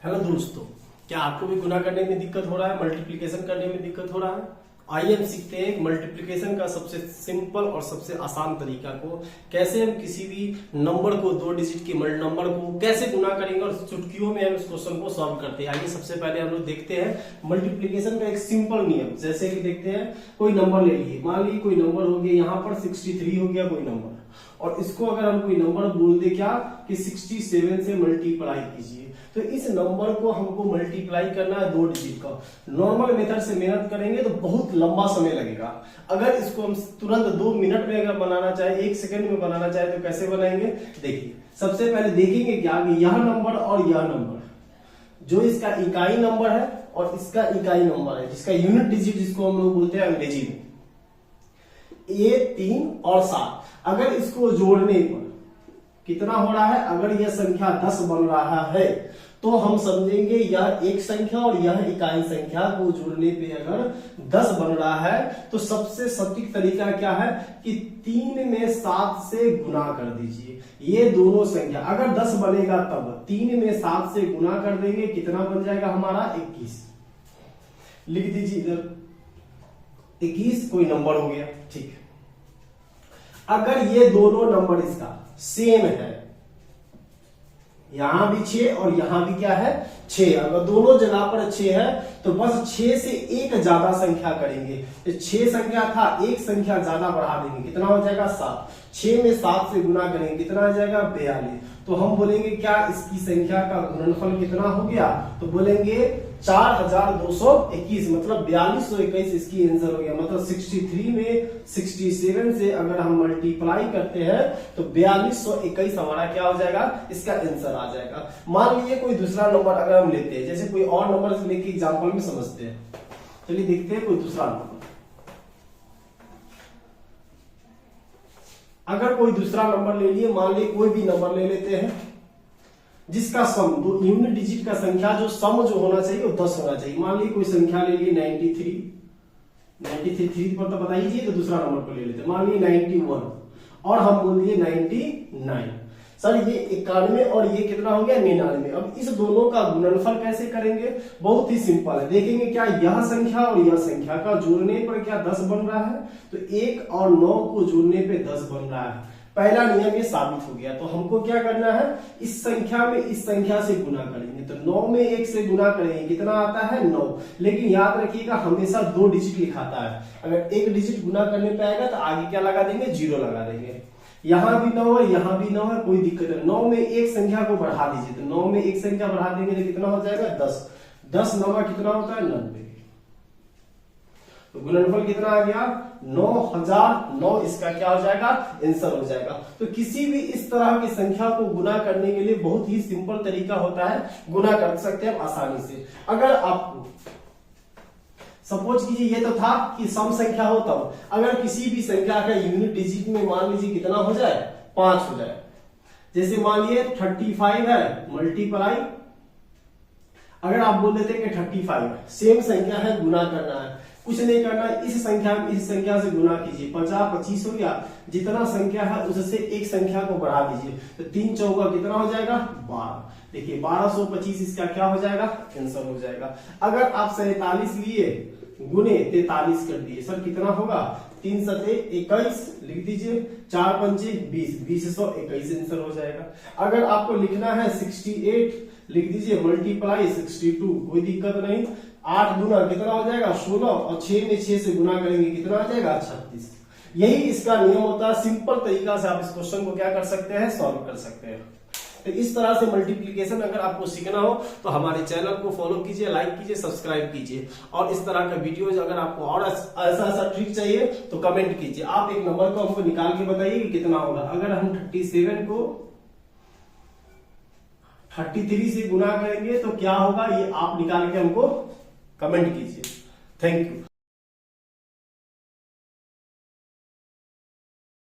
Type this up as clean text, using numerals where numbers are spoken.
Hello दोस्तों, क्या आपको भी गुना करने में दिक्कत हो रहा है, मल्टीप्लिकेशन करने में दिक्कत हो रहा है? आइए हम सीखते हैं मल्टीप्लिकेशन का सबसे सिंपल और सबसे आसान तरीका को। कैसे हम किसी भी नंबर को, 2 डिजिट के नंबर को कैसे गुना करेंगे और चुटकियों में हम इस क्वेश्चन को सॉल्व करते हैं। आइए सबसे पहले हम लोग देखते हैं मल्टीप्लिकेशन का एक सिंपल नियम। जैसे कि देखते हैं, कोई नंबर ले लिए, मान लीजिए कोई नंबर हो गया यहाँ पर 63 हो गया कोई नंबर, और इसको अगर हम कोई नंबर बोल दे क्या कि 67 से मल्टीप्लाई कीजिए, तो इस नंबर को हमको मल्टीप्लाई करना है 2 डिजिट का। नॉर्मल मेथड से मेहनत करेंगे तो बहुत लंबा समय लगेगा। अगर इसको हम तुरंत 2 मिनट में अगर बनाना चाहे, 1 सेकंड में बनाना चाहे, तो कैसे बनाएंगे? देखिए, सबसे पहले देखेंगे क्या कि यह नंबर और यह नंबर, जो इसका इकाई नंबर है और इसका इकाई नंबर है, जिसका यूनिट डिजिट जिसको हम लोग बोलते हैं अंग्रेजी में, ये 3 और 7, अगर इसको जोड़ने पर कितना हो रहा है? अगर यह संख्या 10 बन रहा है तो हम समझेंगे यह एक संख्या और यह इकाई संख्या को जोड़ने पे अगर 10 बन रहा है तो सबसे सटीक तरीका क्या है कि 3 में 7 से गुना कर दीजिए। ये दोनों संख्या अगर 10 बनेगा तब 3 में 7 से गुना कर देंगे, कितना बन जाएगा हमारा? 21। लिख दीजिए इधर 21 कोई नंबर हो गया, ठीक है। अगर ये दोनों नंबर इसका सेम है, यहां भी 6 और यहां भी क्या है 6, अगर दोनों जगह पर 6 है तो बस 6 से एक ज्यादा संख्या करेंगे। तो 6 संख्या था, एक संख्या ज्यादा बढ़ा देंगे, कितना हो जाएगा? 7। 6 में 7 से गुना करेंगे, कितना आ जाएगा? 42। तो हम बोलेंगे क्या इसकी संख्या का गुणनफल कितना हो गया? तो बोलेंगे 4221, मतलब 4221 इसकी आंसर हो गया। मतलब 63 में 67 से अगर हम मल्टीप्लाई करते हैं तो 4221 हमारा क्या हो जाएगा? इसका आंसर आ जाएगा। मान लीजिए कोई दूसरा नंबर अगर हम लेते हैं, जैसे कोई और नंबर से लेके एग्जांपल में समझते हैं। चलिए देखते हैं कोई दूसरा नंबर। अगर कोई दूसरा नंबर ले लिए, मान लीजिए कोई भी नंबर ले लेते हैं जिसका सम, दो यूनिट डिजिट का संख्या जो सम जो होना चाहिए वो 10 होना चाहिए। मान लीजिए कोई संख्या ले लिए 93 पर तो बताइए, तो दूसरा नंबर को ले लेते हैं, मान लीजिए 91 और हम बोल दिए 99। सर ये 91 और ये कितना हो गया? 99। अब इस दोनों का गुणनफल कैसे करेंगे? बहुत ही सिंपल है। देखेंगे क्या यह संख्या और यह संख्या का जोड़ने पर क्या 10 बन रहा है? तो 1 और 9 को जोड़ने पे 10 बन रहा है। पहला नियम ये साबित हो गया। तो हमको क्या करना है? इस संख्या में इस संख्या से गुना करेंगे। तो 9 में 1 से गुना करेंगे, कितना आता है? 9। लेकिन याद रखिएगा हमेशा 2 डिजिट लिखाता है। अगर 1 डिजिट गुना करने पे आएगा तो आगे क्या लगा देंगे? 0 लगा देंगे। यहां भी 9 है, यहां भी 9 है, कोई दिक्कत नहीं। 9 में एक संख्या को बढ़ा दीजिए, तो 9 में एक संख्या बढ़ा देंगे तो कितना हो जाएगा? 10। 10 9 कितना होता है? 90। तो गुणनफल कितना आ गया? 9009 इसका क्या हो जाएगा? आंसर हो जाएगा। तो किसी भी इस तरह की संख्या को गुना करने के लिए बहुत ही सिंपल तरीका होता है, गुना कर सकते हैं आसानी से। अगर आपको सपोज कीजिए ये तो था कि सम संख्या हो, तब अगर किसी भी संख्या का यूनिट डिजिट में मान लीजिए कितना हो जाए? 5 हो जाए। जैसे मान लीजिए 35 है मल्टीप्लाई, अगर आप बोल देते कि 35 सेम संख्या है, गुना करना है, कुछ नहीं करना है, इस संख्या में इस संख्या से गुना कीजिए, 50 25 हो गया, जितना संख्या है उससे एक संख्या को बढ़ा दीजिए, तो 3 चौका कितना हो जाएगा? 12। देखिए 1225 इसका क्या हो जाएगा? आंसर हो जाएगा। अगर आप 47 लिए गुने 43 कर दिए, सर कितना होगा? 3 सते 21, लिख दीजिए, 4 पंचे 20, 2021 आंसर हो जाएगा। अगर आपको लिखना है 68, लिख दीजिए मल्टीप्लाई 62, कोई दिक्कत नहीं। 8 गुना कितना हो जाएगा? 16, और 6 में 6 से गुना करेंगे, कितना आ जाएगा? 36। यही इसका नियम होता है। सिंपल तरीका से आप इस क्वेश्चन को क्या कर सकते हैं? सॉल्व कर सकते हैं। तो इस तरह से मल्टीप्लिकेशन अगर आपको सीखना हो तो हमारे चैनल को फॉलो कीजिए, लाइक कीजिए, सब्सक्राइब कीजिए। और इस तरह का वीडियोज अगर आपको और ऐसा ट्रिक चाहिए तो कमेंट कीजिए। आप एक नंबर को हमको निकाल के बताइए कि कितना होगा। अगर हम 37 को 33 से गुना करेंगे तो क्या होगा, ये आप निकाल के हमको कमेंट कीजिए। Thank you.